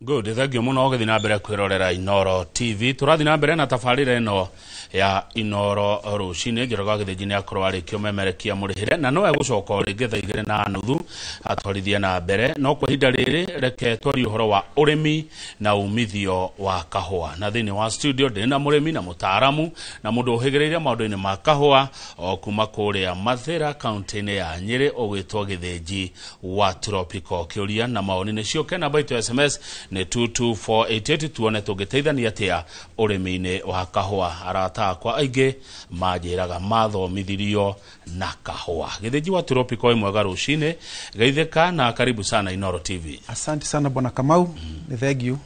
Good, thank you muno githina mbere kwirorera Inoro TV. Turathina mbere na tafarira ino ya Inoro rucine njoroga githijini akorwo ari kiomemerekia murihire na no egucoka ringi thaa 2:30 atwarithie na mbere no kwa hinda riri reke twari uhoro wa urimi na umithio wa kahua na thini wa studio ndina murimi na mutaaramu na mundu uhigireire maundu-ini ma kahua o kuma kuria Mathira county ya Nyeri ogwitwo githiji wa tropical kiuria na maoni ni cio kena baito SMS ni 22488 tuone tugiteithania atia urimi-ini wa kahua arata kwa aige majiraga mathomithirio na kahua githiji wa tropical mwega rucine geitheka na karibu sana Inoro TV. Asante sana bwana Kamau, ni thank you.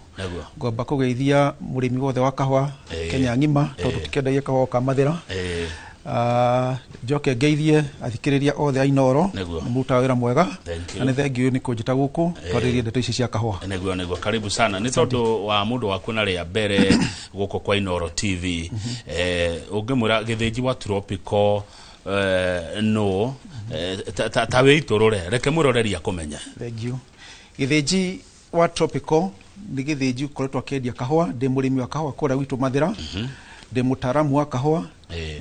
Ngomba kugeithia murimi wothe wa kahua Kenya ngima tondu tukendagia kahua ka Mathira. Joke geithie athikiriria othe a Inoro muta wira mwega na ni thank you ni kunjita guku twaririe ndeto ici cia kahua. Neguo karibu sana ni tondu wa mundu wa kuna ria mbere guku kwa Inoro TV. Ungimura githiji wa tropical no tawe itorore reke muroreria kumenya. Thank you. Githiji wa tropical ni githiji ukoretwo akendia kahua ndi murimi wa kahua kura witu Mathira. Ndi mutaaramu wa kahua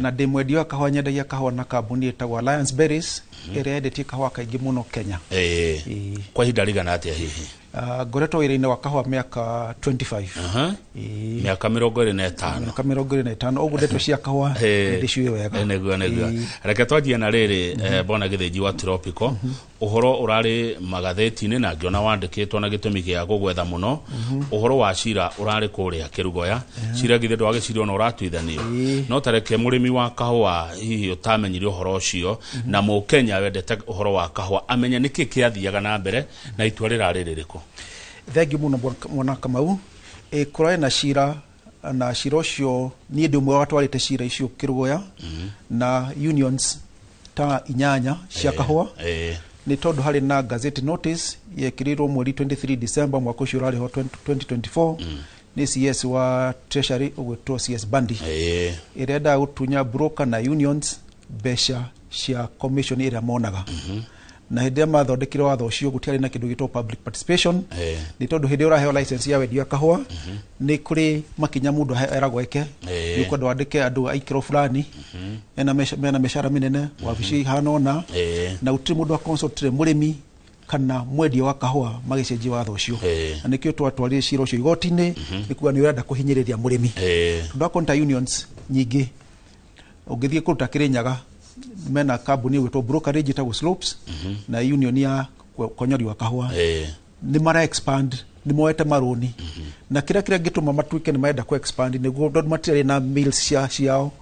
na ndi mwendia wa kahua nyendagia kahua na kambuni etagwo Alliance Berries iria yendetie kahua kaingi muno Kenya. Kwa hinda rigana atia hihi? Ngoretwo wira-ini wa kahua miaka 25. Miaka 25. Miaka 25 ogu ndeto cia kahua ndiciwe wega. Neguo reke twajie na riri bona githiji wa tropical uhoro urari magatheti-ini na ngiona wandikitwo na gitumi gia gugwetha muno uhoro wa cira urari kuria Kirugoya cira githe ndwage cira no uratuithanio no tareke murimi wa kahua hihi utamenyire uhoro ucio na mu Kenya wendete uhoro wa kahua amenya niki kiathiaga na mbere na itua rirari ririku. Thank you muno mwana Kamau. Kurai na cira ucio ni ndi umwe watwarite cira icio Kirugoya na unions ta inyanya cia kahua ni tondu hari na gazette notice yekirirwo mweri 23 December mwaka ucio urari ho 2024 ni CS wa Treasury ugwetwo CS Bandi irenda gutunya broker na unions besha cia commission iria monaga na hindi mathondekire watho ucio gutiari na kindu gitwo public participation ni tondu hindi uraheo license ya wendia kahua ni kuri makinya mundu eragwo eke ni kwenda wandike andu aikiro fulani mena meshara minene wabici hanona na utiri mundu akonsultire murimi kana mwendia wa kahua magicenji watho ucio na nikio twatwarire cira ucio igoti-ini nikuga ni urenda kuhinyiriria murimi tondu akonta unions nyingi ungithie kuruta Kirinyaga mena kambuni gwitwo brokerage ta Slopes na union ya konyori wa kahua ni mara expand ni moete maroni na kira gituma matuike ni maenda ku expand niguo ndo material na mills ciao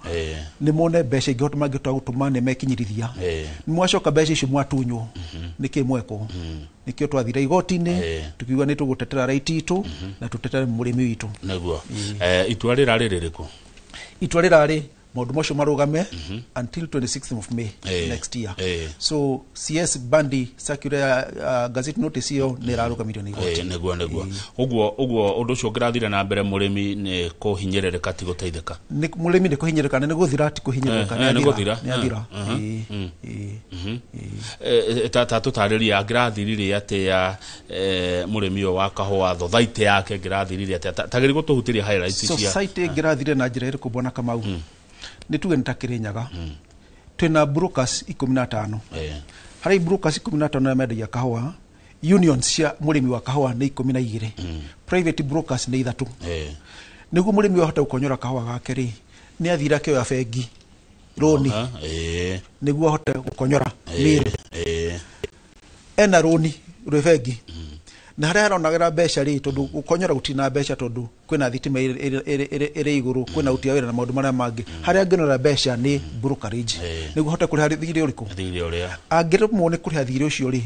ni mone besha igotuma magitwa gutuma ne mekinyirithia ni mwacoka besha icio mwatunywo niki mweko nikio twathira igoti-ini tukiuga ni tugutetera right itu na tutetera murimi witu. Neguo itua rirari ririku? Itua rirari maundu macio marugame until 26th of May next year. So CS Bandi circular gazette notice iyo ni rarugamirwo ni igoti. Neguo uguo undu ucio ngirathire na mbere murimi ni kuhinyerereka ti guteitheka. Ni murimi ni kuhinyerereka ni guthira ti kuhinyerereka ni guthira. Tatu tariria ngirathirire atia murimi wa kahua thothaite yake ngirathirire atia tagiri gutuhutiria highlights cia society ngirathire na njira iriku bona Kamau ni tuge nitakirinyaga twina brokers 15 hari brokers 15 na mendagia kahua unions cia murimi wa kahua ni 12 private brokers ni 3 niguo murimi wahota gukonyora kahua gake ri ni athira kio ya bengi roni niguo ahote gukonyora miri ena roni rwebengi na haria aronagira besha ri tondu ukonyora gutina besha tondu kwina thitima iri iguru kwina utia wira na maundu maria mangi haria ngenora besha ni brokerage niguo hote kuri thiri uriku thiri uria angirimo ni kuri thiri ucio ri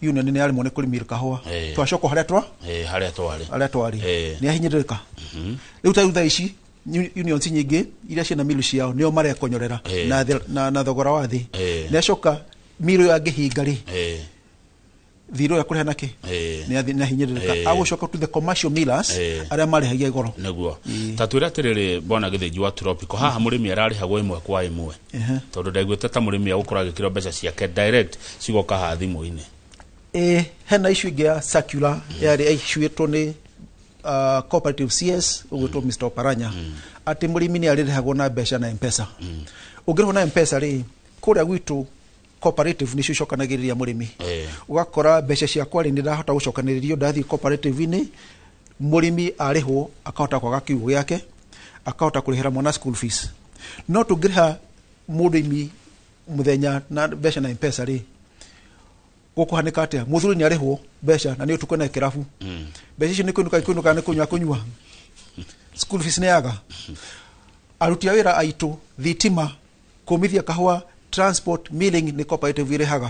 union ni alimo ni kuri miri kahua twacoko haria twari ni ahinyiririka riu ta ici unions nyingi iria ciana milu ciao nio mare konyorera na thogora wa thi ni acoka milu yangihinga ri thiro ya kuri hanake ni ahinyiririka agucoka to the commercial millers aria marihagia igoro. Neguo tatwira tiriri bona githiji wa tropical haha murimi ararihagwo imwe kwa imwe tondu ndaiguite ta murimi agukora gikiro mbeca ciake direct cigoka ha thimu-ini hena issue ingĩ ya circular yarĩ issue ni cooperative CS ugwĩtwo Mr. Oparanya atĩ mũrĩmi nĩ arĩrĩhagwo na mbeca na M-Pesa. Ũngĩrĩhwo na M-Pesa rĩ, kũrĩa gwitũ cooperative nĩcio icokanagĩrĩria mũrĩmi. Ugakora mbeca ciakwa rĩ nĩndahota gũcokanĩrĩrio ndathiĩ cooperative-inĩ, mũrĩmi arĩhwo akahota kwaga kiugũ gĩake, akahota kũrĩhĩra mwana school fees. No tũngĩrĩha mũrĩmi mũthenya na mbeca na M-Pesa rĩ, gũkũhanĩka atĩa? Mũthuri nĩ arĩhwo mbeca na nĩ ũtukũ na kĩrabu. Mbeca icio nĩ kũinũka nĩ kũnyua school fees nĩ yaga. Aruti a wĩra aitũ, thitima, kũmithia kahũa, transport, milling nĩ cooperative irĩhaga.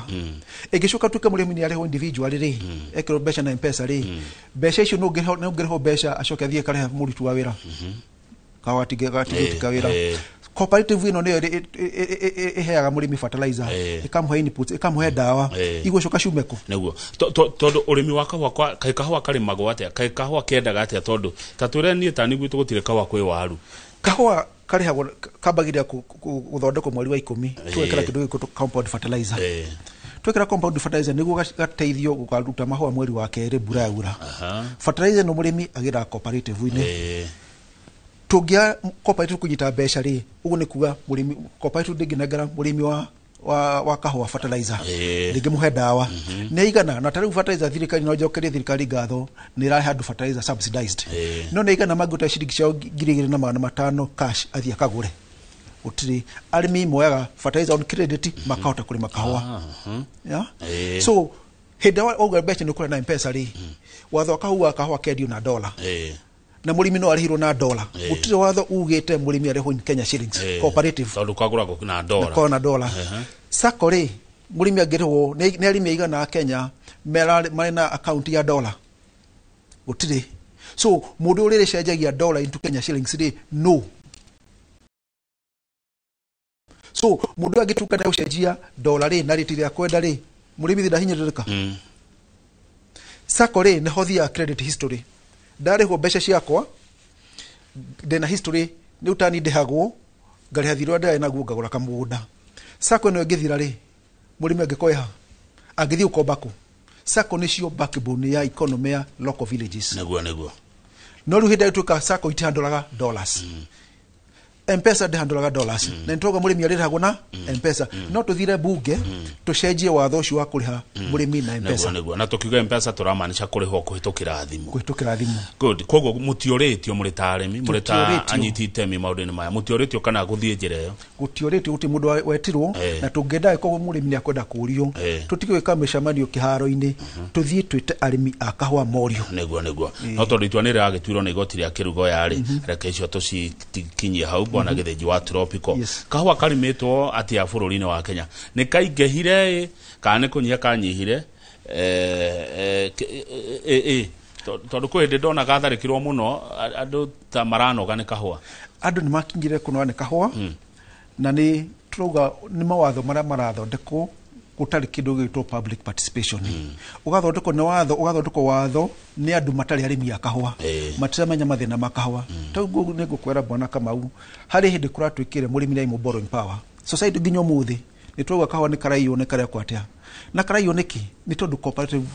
Ĩngĩcoka tuĩke mũrĩmi nĩ arĩhwo individual rĩ, ekĩrwo mbeca na M-Pesa rĩ, mbeca icio no ngĩrĩhwo mbeca acoke athiĩ karĩha mũruti wa wĩra kahũa tiga wĩra. Cooperative ino nĩyo ĩheaga mũrĩmi fertilizer, ĩkamũhe inputs, ĩkamũhe ndawa, igũcoka ciumeko. Nĩguo tondũ ũrĩmi wa kahũa kaĩ kahũa karĩmagwo atĩa, kaĩ kahũa kendaga atĩa? Tondũ ta twĩre niĩ ta nĩguo gũtirĩ kahũa kwĩ waru. Kahũa karĩhagwo kambagĩrĩria gũthondekwo mweri wa 10, twekĩra kĩndũ gĩkũ compound fertilizer. Twekĩra compound fertilizer nĩguo gateithio gũkaruta mahũa mweri wa 2 mbura yaura. Fertilizer no mũrĩmi agĩra cooperative-inĩ. Tũngĩa cooperative kũnyita mbeca rĩ, ũguo nĩ kuga mũrĩmi cooperative ndĩngĩnengera mũrĩmi wa kahũa fertilizer, ndĩngĩmũhe ndawa. Nĩ igana na tarĩu fertilizer thirikari no njokerie thirikari ngatho nĩ ĩrahe handũ fertilizer subsidized. No nĩ igana mangĩruta ciringi ciao 2,500 cash athiĩ akagũre. Gũtirĩ arĩmi moyaga fertilizer on credit makahota kũrĩma kahũa. So hĩndĩ wauga mbeca nĩ ũkũrĩa na M-Pesa rĩ, watho kahũa kendio na $. Na mũrĩmi no arĩhirwo na $. Gũtirĩ watho ugĩte mũrĩmi arĩhwo in Kenya shillings. Cooperative tondũ kagũragwo na $. Sacco rĩ, mũrĩmi angĩrĩhwo nĩ arĩmi aigana a Kenya marĩ na account ya $. Gũtirĩ. So mũndũ ũrĩa rĩcenjagia $. Into Kenya shillings rĩ, no. So mũndũ angĩtuka na gũcenjia $. Rĩ na rĩti rĩa kwenda rĩ, mũrĩmi ndahinyĩrĩrĩka. Sacco rĩ nĩ hothia credit history. Ndarĩhwo mbeca ciakwa ndĩna history nĩ utani ndĩhagwo ngarĩha thirĩ wa ndĩrarĩ naguo ngagũra kamũgũnda. Sacco ĩno ĩngĩthira rĩ, mũrĩmi angĩkoya angĩthiĩ ũkomba kũ? Sacco nĩcio backbone ya economy ya local villages. Nĩguo no rĩu hĩndĩ ĩtuĩka Sacco itihandũraga $. M-Pesa ndĩhandũraga $. Na nĩtũrauga mũrĩmi arĩrĩhagwo na M-Pesa. No tũthire bunge tũcenjie watho ũcio wa kũrĩha mũrĩmi na M-Pesa. Nĩguo na tũkiuga M-Pesa tũramaanisha kũrĩhwo kũhĩtũkĩra thimũ. Good. Koguo mũtiũrĩtio mũrĩ ta arĩmi, mũrĩ ta anyiti itemi maũndũ-inĩ maya, mũtiũrĩtio kana gũthiĩ njĩra ĩyo? Gũtiũrĩtio, gũtirĩ mũndũ wetirwo, na tũngĩenda koguo mũrĩmi nĩ akwenda kũũrio, tũtige gwĩka mĩcemanio kĩharo-inĩ, tũthiĩ twĩte arĩmi a kahũa morio. Nĩguo no tondũ itua nĩ rĩagĩtuirwo nĩ igoti rĩa Kĩrugo yarĩ, reke icio tũcikinyie hau Bwana Gĩthĩnji wa Tropical. Kahũa karĩmĩtwo atĩa bũrũri-inĩ wa Kenya? Nĩ kaingĩhire kana nĩ kũnyiha kanyihire? Tondũ kwĩ hĩndĩ ndona gatharĩkĩrwo mũno, andũ ta maranoga nĩ kahũa. Andũ nĩ makinyire kũnoga nĩ kahũa, na nĩ turauga nĩ mawatho marĩa marathondekwo gũtarĩ kĩndũ gĩtwo public participation. Ũgathondekwo watho nĩ andũ matarĩ arĩmi a kahũa, matiramenya mathĩna ma kahũa. Taguo nĩ ngũkwĩra Bwana Kamau, harĩ hĩndĩ kũratuĩkire mũrĩmi nĩ borrowing power. Society nginya ũmũthĩ nĩ turauga kahũa nĩ karaiywo nĩ karekwo atĩa. Na karaiywo nĩkĩ? Nĩ tondũ cooperative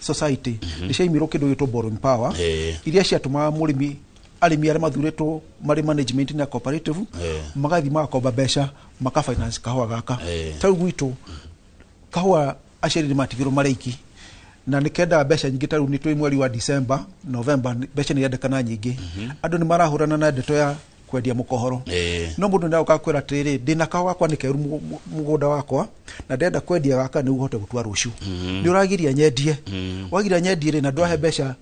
society nĩ ciaimirwo kĩndũ gĩtwo borrowing power, iria ciatũmaga mũrĩmi arĩmi arĩa mathurĩtwo marĩ management na cooperative magathi magakomba mbeca makafinance kahũa gaka. Tau gwitũ kahũa aciari matigirwo mareiki na nikenda mbeca nyingĩ. Tarĩu nĩ twĩ mweri wa December, November, mbeca nĩ yendekana nyingĩ. Andũ nĩ marahũrana na ndeto ya kwendia mũkohoro. No mũndũ nĩ akwĩra atĩrĩrĩ, ndĩna kahũa gakwa nĩ keru mũgũnda wakwa na ndenda kwendia gaka nĩguo hote gũtua rũciũ. Nĩ ũragiria nyendie. Wagiria nyendie rĩ na ndwahe mbeca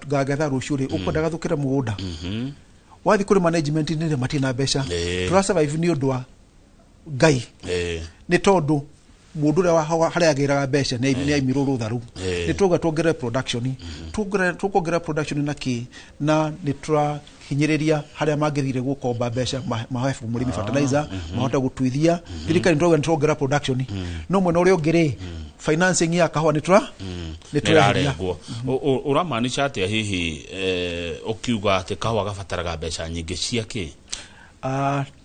ngagetha rũciũ rĩ, ũkwenda gathũkĩre mũgũnda. Wathi kũrĩ management nĩ matirĩ na mbeca. Tũrasurvive nĩ ũndũ wa Ngai. Nĩ tondũ mũndũ ũrĩa harĩa agĩraga mbeca nĩ aimirwo rũtha rũu. Nĩ tuoga tuongerere production. Tukuongerera production na kĩ, na nĩ tũrahinyĩrĩria harĩa mangĩthire gũkomba mbeca mahe mũrĩmi fertilizer, mahota gũtuithia. Thirikari nĩ tuongerera production. No mwena ũrĩa ũngĩ rĩ, financing ya kahũa nĩ tũrarengwo. Ũramaanisha atĩa hihi ũkiuga atĩ kahũa gabataraga mbeca nyingĩ cia kĩ?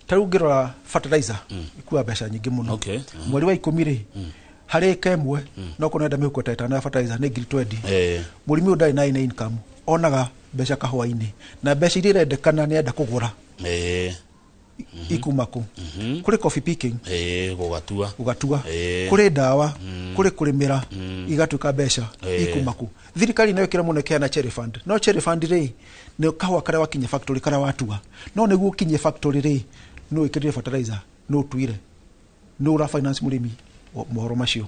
Tarĩu ngĩrora fertilizer ikuua mbeca nyingĩ mũno. Mweri wa 10 rĩ, harä kemwe no kå nenda mä huko taitana ya fertilizer nä ngiri 20 må rimi å ndarä na income onaga mbeca kahũa-inĩ na mbeca iria irendekana nĩ enda kũgũra ikuma kũ kũrĩ coffee picking gũgatua kũrĩ ndawa kũrĩ kũrĩmĩra igatuĩka mbeca ikuma kũ thirikari nayo ĩkĩra mũno ĩkĩheana cherry fund no cherry fund rĩ nĩ kahũa karĩa wakinyia factory karĩa watua no nĩguo ũkinyie factory rĩ nũ ĩkĩrire fertilizer nũ tuire nũ ũra finance mũrĩmi mohoro macio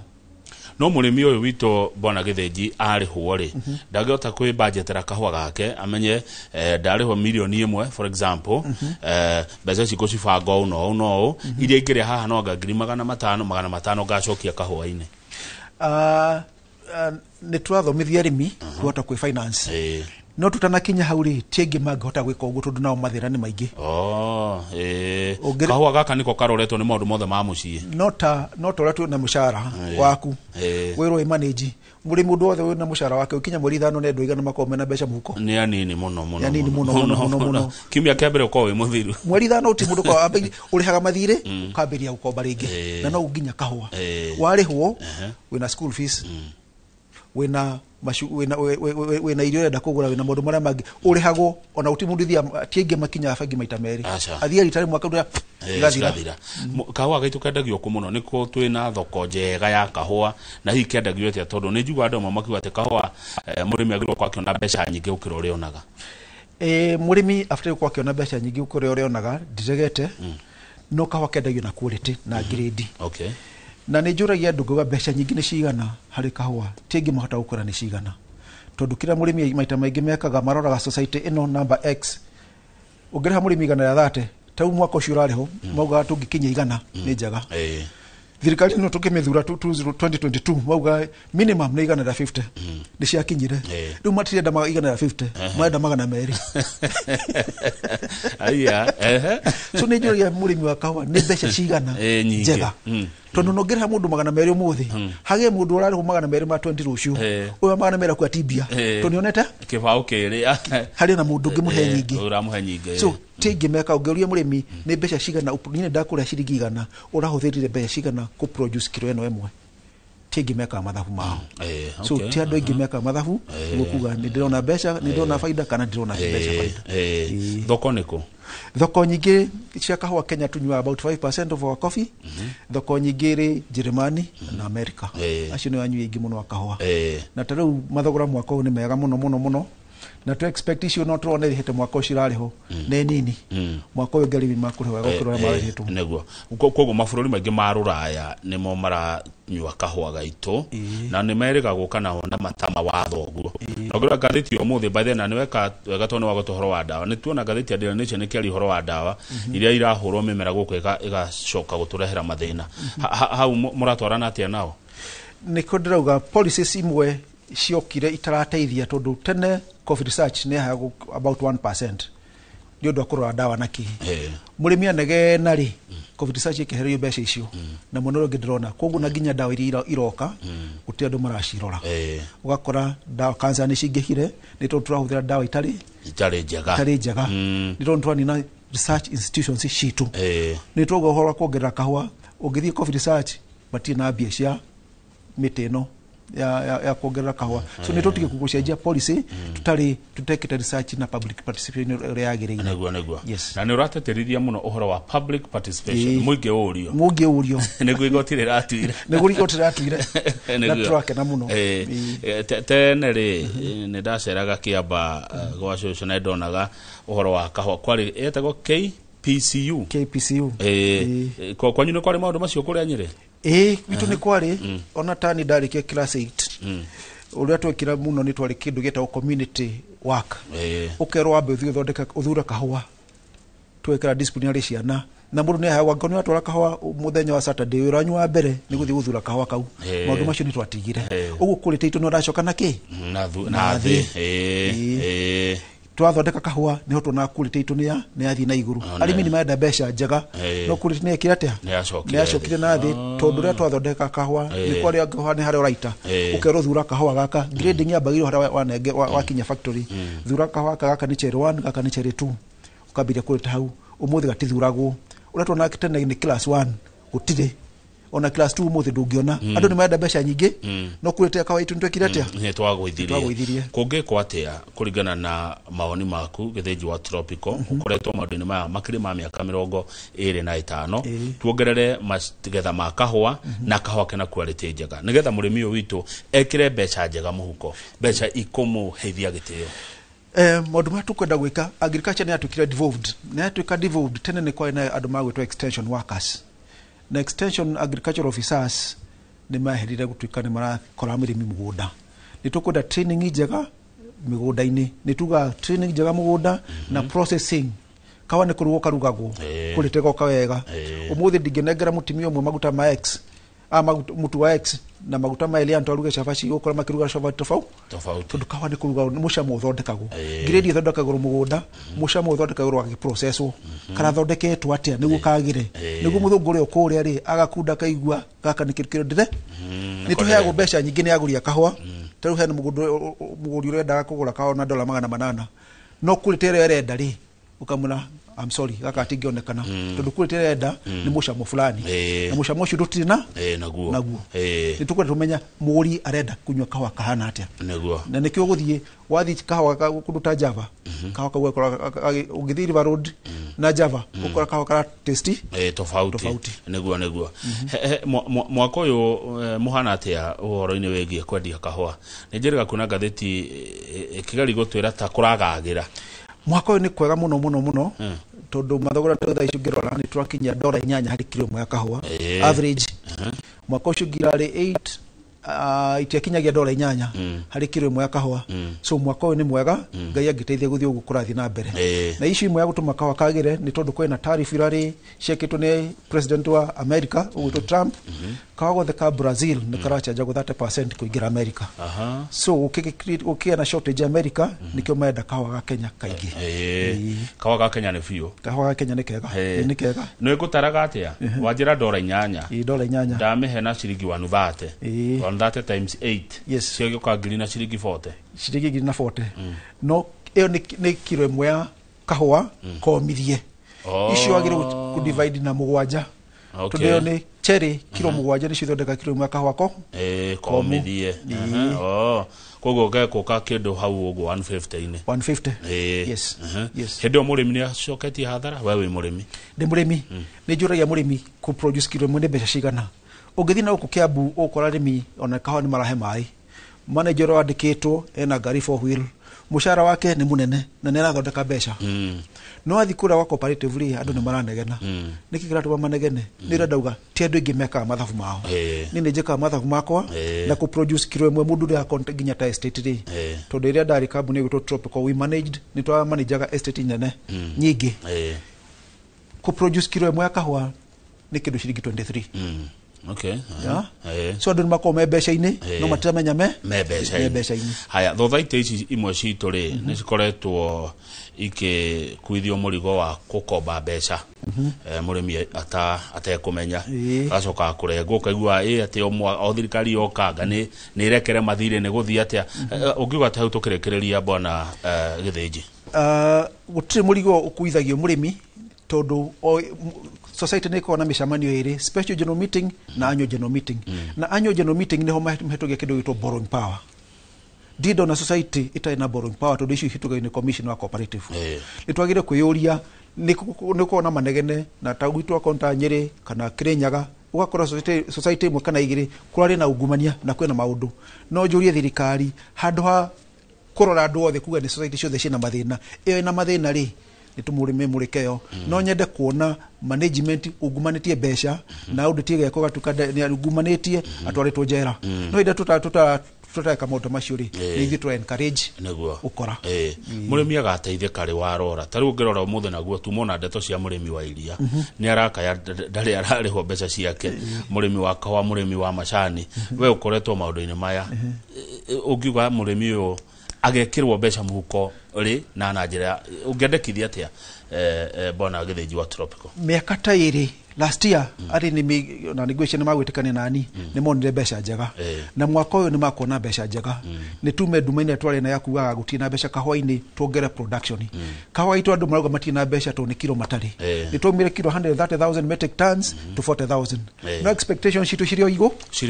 no mũrĩmi ũyũ witũ Bwana Gĩthĩnji arĩhwo rĩ ndangĩhota kwĩ budgetera kahũa gake amenye ndarĩhwo milioni 1 for example mbeca cigo cibanga ũũ no iria ingĩrĩa haha no anga ngiri 500 ngacokia kahũa-inĩ nĩ tũrathomithia arĩmi kũhota kwĩ finance no tutanakinya hau rĩ tiengĩ mangĩhota gwĩka ũguo tondũ nao mathĩna nĩ maingĩ kahũa gaka nĩko karoretwo nĩ maũndũ mothe ma mũciĩ no ta ũrĩa twĩna mũcara waku wĩrwo ĩ manage mũrĩmi mũndũ wothe wĩna mũcara wake ũkinya mweri 5 na andũ 2 makorwo mena mbeca mũhuko nĩ anini mũno kiumia kĩa mbere ũkorwo wĩ mũthiru mweri 5 ti mũndũ ũrĩhaga mathirĩ ũkambĩrĩria gũkomba rĩngĩ na no nginya kahũa warĩhwo wĩna school fees wĩna irio urenda kugura wĩna maũndũ marĩa mangĩ ũrĩhagwo ona ũtimundithia tiengĩ makinya bengi maita merĩ athiĩ ritarĩ mwaka ũrĩa igathira kahũa gaitũ kendagio kũ mũno nĩko twĩna thoko njega ya kahũa na hihi kendagio atĩa tondũ nĩ njigua andũ amwe makiuga atĩ kahũa mũrĩmi agĩrĩirwo gũkorwo akĩona mbeca nyingĩ gũkĩra ũrĩa onaga mũrĩmi abataire gũkorwo akĩona mbeca nyingĩ gũkĩra ũrĩa onaga ndiregete no kahũa kendagio na quality na grade na nĩ njũragia andũ ngauga mbeca nyingĩ nĩ cigana harĩ kahũa tiengĩ mahota gũkũra nĩ cigana tondũ kĩrĩa mũrĩmi maita maingĩ mekaga maroraga society ĩno number x ũngĩrĩha mũrĩmi 130 ta mwaka ũcio ũrarĩho maugaga tũngĩkinya 100 nĩ njega thirikari no tũkĩmĩthura 2022 mauga minimum nĩ 150 nĩ ciakinyire rĩu matirenda 150 marenda 200 so nĩ njũragia mũrĩmi wa kahũa nĩ mbeca cigana njega tondũ no ngĩrĩha mũndũ 200 ũmũthĩ hagĩe mũndũ ũrarĩhwo 200 ma 20 rũciũ ũyũ 200 kwa tibia tondũ nĩonete kĩbaũ kĩrĩa harĩ na mũndũ ũngĩ mũhe nyingĩ so tiengĩ meka ũngĩũria mũrĩmi nĩ mbeca cigana niĩ ndakũrĩa ciringi 100 ũrahũthĩrire mbeca cigana kũ produce kilo ĩno ĩmwe tiengĩ meka mathabu mao so ti andũ aingĩ meka mathabu gũkuga nĩ ndĩrona mbeca nĩ ndĩrona faida kana ndĩrona mbeca faida thoko nĩkũ thoko nyingĩ cia kahũa Kenya tunyua about 5% of our coffee thoko nyingĩ rĩ Jerumani na America acio nĩ anyui aingĩ mũno wa kahũa na ta rĩu mathogora mwaka ũyũ nĩ mega mũno na tu expect icio no turone rĩhĩte mwaka ũcio rarĩho nĩ nini mwaka ũyũ ngarĩmi makũrĩho gũkĩrora marĩhĩtwo nĩguo koguo mabũrũri maingĩ ma rũraya nĩmo maranyua kahũa gaitũ na nĩ merĩgagwo kana na matama watho ũguo na ngĩrora ngathĩti ũmũthĩ by then nĩ wega tondũ nĩ wagũtũ horo wa ndawa nĩ tuona ngathĩti ya Daily Nation nĩ kĩari horo wa ndawa iria irahũrwo mĩmera gũkũ ĩgacoka gũtũrehera mathĩna hau mũratwarana atĩa nao nĩko ndĩrauga policies imwe ciokire itarateithia tondũ tene COVID research nĩ hago about 1% nĩ ũndũ wa kũrora ndawa na kĩ mũrĩmi anege narĩ COVID research ĩkĩhererio mbeca icio na mũno ũngĩ ndĩrona koguo na nginya ndawa iria iroka gũtirĩ andũ maracirora ũgakora ndawa cancer nĩ cingĩhire nĩ tondũ tũrahũthĩra ndawa itarĩ njega nĩ tondũ tũranina research institutions citũ nĩ tũrauga ũhoro wa kuongerera kahũa ũngĩthiĩ COVID research matirĩ na mbia cia mĩtĩ ĩno ya kuongerera kahũa so nĩ tũtige kũgũcenjia policy tutekĩte research na public participation ũrĩa yagĩrĩire nĩguo na nĩ ũrateterithia mũno ũhoro wa public participation mũingĩ ũrio nĩguo igoti rĩratuire na tũrakena mũno tene rĩ nĩ ndaceraga Kĩamba gwa cũcũ na ndonaga ũhoro wa kahũa kwarĩ etagwo KPCU kwanyu nĩ kwarĩ maũndũ macio kũrĩa Nyĩrĩ witũ nĩ kwarĩ ona tani ndarĩkia class 8 ũrĩa twekĩra mũno nĩ twarĩ kĩndũ gĩtagwo community work ũkerwo wambe ũthure kahũa twekĩra disciplinary ciana na mũndũ nĩ aheagwo ngoni watwara kahũa mũthenya wa Saturday ũranyu wa mbere nĩ gũthiĩ gũthura kahũa kau maũndũ macio nĩ twatigire ũguo kũrĩte itũ nĩ ũracoka na kĩ na thĩ twathondeka kahũa niho tuona quality itu nĩ yathiĩ na igũrũ arĩmi nĩ marenda mbeca njega no quality nĩ ĩkĩra atĩa nĩ yacokire na thĩ tondũ rĩrĩa twathondeka kahũa nĩ kwarĩ kahũa nĩ harĩa ũraita ũkerwo thura kahũa gaka grading yambagĩrwo harĩa wakinya factory thura kahũa gaka nĩ cherry 1 gaka nĩ cherry 2 ũkambĩrĩria kũrĩta hau ũmũthĩ gatithuragwo ũrĩa tuona tene nĩ class 1 gũtirĩ ona class 2 muthi ndungiona andu ni maenda mbeca nyingi no kurete kawaitu ndwekire atia ni twagwithirie kungi kwatia kuringana na maoni maku githiji wa Tropical ukoretwo maundu-ini maya makiri ma miaka 25 tuongerere magetha ma kahua na kahua kena quality njega nigetha murimi uyu witu ekire mbeca njega muhuko mbeca ikumuheithia gitio maundu ma tukwenda gwika agriculture ni atukire devolved tene ni kwa na andu magwitwa extension workers na extension agriculture officers ni maherire gutuika ni marakora mirimi mugunda ni tukwenda training njega migunda-ini ni tuga training njega mugunda na processing kawa ni kurugo karugagwo kuritego kawega umuthi ndingenengera mutimio mwe maguta ma X mutu wa X na maguta ma Elian twaruge shafashi ukora makiruga shafashi tofauti tudukawa ni kuruga mushamo thondekagwo grade thondekagwo mugunda mushamo thondekagwo agiprocesswo kana thondeketwo atia niguo kagire niguo muthunguri ukuria ri agakunda kaigua gaka ni kirikiro ndire ni tuheagwo mbeca nyingi ni aguria kahua taru hena muguri urenda kugura kahua na $800 no kuritere renda ri ukamuna I'm sorry gaka atingionekana tondu kuritire enda ni mushamo fulani na mushamo ucio ndutire na naguo ni tukwenda tumenya muri arenda kunywa kahua kahana atia naguo na nikio guthie wathi kahua kunduta Java kahua kagwe ugithiri River Road na Java ukora kahua kara tasty tofauti naguo mwaka uyu muhana atia uhoro-ini wegie kwendia kahua nijeriga kuna gatheti Kigali gutwira ta kuragagira mwaka ni kwega muno tondu mathogora tha icio ngirora ni twakinya $8 hari kilo mwe kahua average mwaka ucio ngirari 8 itiakinyagia $8 hari kilo mwe kahua so mwaka ni mwega ngai agiteithia guthie ugu kurathi na mbere na icio imwe ya gutuma kahua kagire ni tondu kwina tariff irari ciekitwo ni president wa America ugwitwo Trump kahua gothe ka Brazil ni karachanja go 30% kuingira America so ukia na shortage America nikio menda kahua ga Kenya kaingi kahua ga Kenya ni fiu kahua ga Kenya ni kega no igutaraga atia wajira $8 $8 ndamehe na ciringi 130 130 times 8 yes cio gyoka ngiri na ciringi 40 no iyo ni kilo imwe ya kahua komithie icio agire ku divide na mugwanja tudio ni cherry kilo mugwanja ni cithondeka kilo imwe kahua ko komithie kogo geko kindu hau ugo 150 yes hendo murimi ni acoketi hathara wewe murimi ndi murimi ni njuragia murimi ku produce kilo imwe mbeca cigana ugithina uko Kiambu ukora rimi ona kahua ni marahe mai manager wandikitwo ena gari 4 wheel mushara wake ni munene na nera thondeka mbeca no athikura wa cooperatively andu ni maranegena nikikira tu manegene nira ndauga ti andu ingi meka mathabu mao ni njeka mathabu makwa na ku produce kilo imwe mundu ria content ginya ta estate ri tondu iria ndari kambuni gwitwo Tropical we managed ni twa manager estate nene nyingi ku produce kilo imwe ya kahua ni kindu ciringi 23 okay so andu makome mbeca-ini no matiramenya mbeca-ini haya thothaite ici imwe citu ri ni cikoretwo ikikuithio murigo wa gukomba mbeca murimi atekumenya gacoka kurengwo kaigua ati o thirikari yokanga ni irekere mathire ni guthia atia ungiuga ta tukirekereria bwana githiji gutire murigo ukuithagio murimi tondu society ni kona mishamanio iri special general meeting na annual general meeting na annual general meeting ni ho mahetogia kindu gitwo borrowing power dido na society ita ina borrowing power to issue hituga ni commission wa cooperative ni twagire kuyuria ni kona manegene na tagwitwa konta Nyeri kana Kirinyaga ugakora society imwe kana igiri kurari na ugumania na kwena maundu no njurie thirikari handu ha kurora andu othe kuga ni society ciothe cina mathina iyo ina mathina ri nitumurime murikeo no nyende kuona management ugumanetie mbeca na auditie geko gatuka ni ugumanetie atwaritwo njera no ida tutaka maundu macio ri ni to encourage ukora murimi agateithia kari warora tari ngirora umuthe naguo tumona ndeto cia murimi wa iria ni arakaya ndari arariho mbeca ciake murimi wa kawa murimi wa macani we ukoretwo maundu-ini maya ungiuga murimi uyu agekirwo mbeca muhuko ri na njira ungendekithia atia bona githiji wa Tropical miaka ta iri last year ari ni na negotiation magwitikania nani ni monire besha njega na mwaka uyu ni makona besha njega ni tume dumaine tware na yakuaga gutina besha kahwa-ini tuongere production kahwa itu andu marauga matina besha to ni kilo matari ni tumire kilo 130,000 metric tons to 40,000 no expectation shitu shirio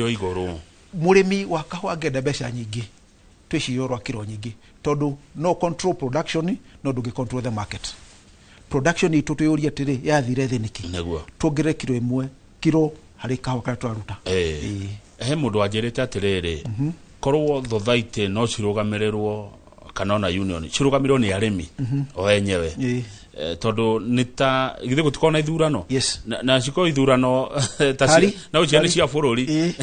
iguru murimi wa kahwa ngenda besha nyingi twiciorwa kilo nyingi tondu no control production no ndugi control the market production itu tuyuria tiri yathire thiniki tuongere kilo imwe kilo hari kahwa kana twaruta he mundu anjirite atiriri korwo thothaite no cirugamirerwo kana na union cirugamirwo ni arimi o enyewe tondu nita githe gutikona ithurano na ciko ithurano tasi na uciani cia bururi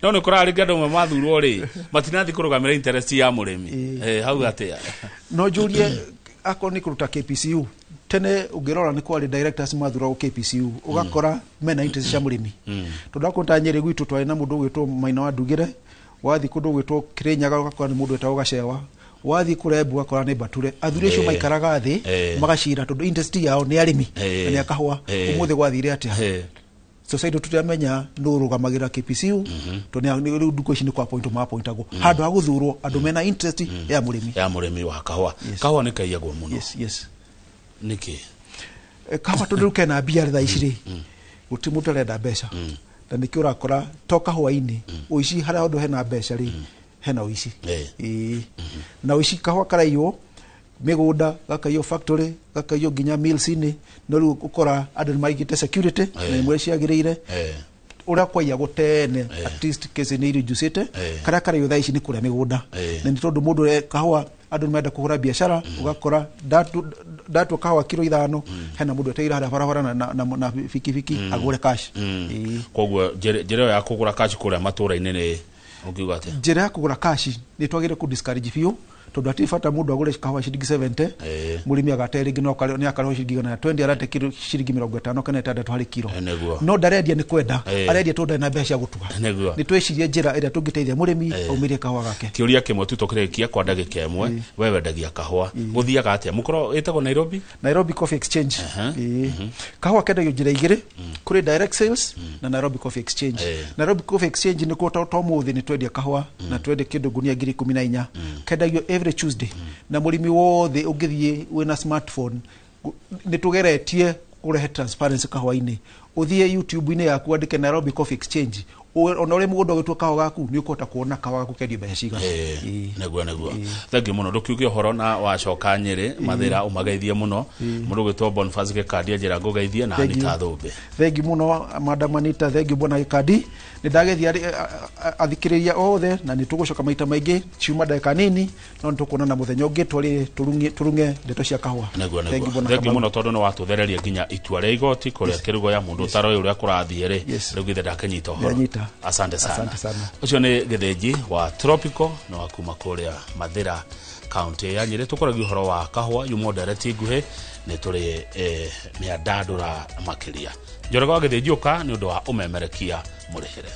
no ne kurari gado mathurwo ri matinathi kurugamira interest ya murimi hau atia no jurie akoni kuruta KPCU tene ugirora ni kwali directors mathura o KPCU ugakora mena interest cia murimi tudakota nyeri gwitu twari na mundu gwitwo Maina wa Ndugire wathi kundu gwitwo Kirinyaga ugakora ni mundu etawo Gacewa wathi kurebu ugakora ni Bature athuri cio maikaraga thi magacira tondu interest yao ni arimi na ni akahwa umuthi gwathire atia society tutamenya no rugamagira KPCU to ni nduko ici ni kwa point ma point ago handu aguthurwo andu mena interest ya murimi wa kahwa kahwa ni kaiyagwo muno yes niki kahwa tunduke na bia tha iciri utimutu renda besha na niki urakora toka hwa-ini uici haria andu hena besha ri hena uici na uici kahwa karaiyo migunda gakaiyo factory gakaiyo ginya mills ini no ru ukora andu maigite security na imwe ciagirire ura kwaya gutene at least case ni reducete kara karaiyo tha ici ni kuria migunda na ni tondu mundu kahwa andu menda kugura biashara ugakora datu kahwa kilo 5 hena mundu eteira hada barabara na fiki agure cash kogwo jere ya kugura cash kuria matura inene ukiuga ate jere ya kugura cash ni twagire ku discourage few tondu atifata mundu agure kahwa shilingi 70 murimi agatere ngino kale ni akaro shilingi na 20 arate kilo shilingi 50 kana 6 hari kilo no daredia ni kwenda aredia tondu na besha gutuga ni twecirie njira ira tungiteithia murimi aumirie kahwa gake kiuria kimwe tu tukirekia kwa ndagika imwe wewe ndagia kahwa guthiaga atia mukoro etagwo Nairobi Coffee Exchange kahwa kenda njira igire kuri direct sales na Nairobi Coffee Exchange Nairobi Coffee Exchange ni ko tomuthi ni twendia kahwa na twende kindu gunia 14 kenda every Tuesday na murimi wothe ungithie wina smartphone ni tugeretie kurehe transparency kahwa-ini uthie YouTube-ini yaku andike Nairobi Coffee Exchange ona ule mugondo wetwo kahwa gaku ni ukota kuona kahwa gaku kendi mbeca ciga neguo thank you muno ndukiuge horo na wacoka Nyeri mathira umageithie muno mundu gwitwo Boniface Gikandi njira ngugeithie na Anita Thumbe thank you muno Madam Anita thank you bona Gikandi ni ndagethia athikiriria othe na ni tugucoka maita maingi ciuma ndagika nini no tukuna na muthenya ungi twari turunge ndeto cia kahwa thank you muno tondu no watuthereria nginya itua ria igoti kuria kirugo ya mundu taro uria kurathie ri riu githe ndakanyita horo asante sana ucio ni githenji wa Tropical no akuma kuria Mathira county ya Nyeri tukoragio horo wa kahwa yumo direct nguhe ni turi miandandura makiria njoroga githenji uka ni undu wa umemerekia murihire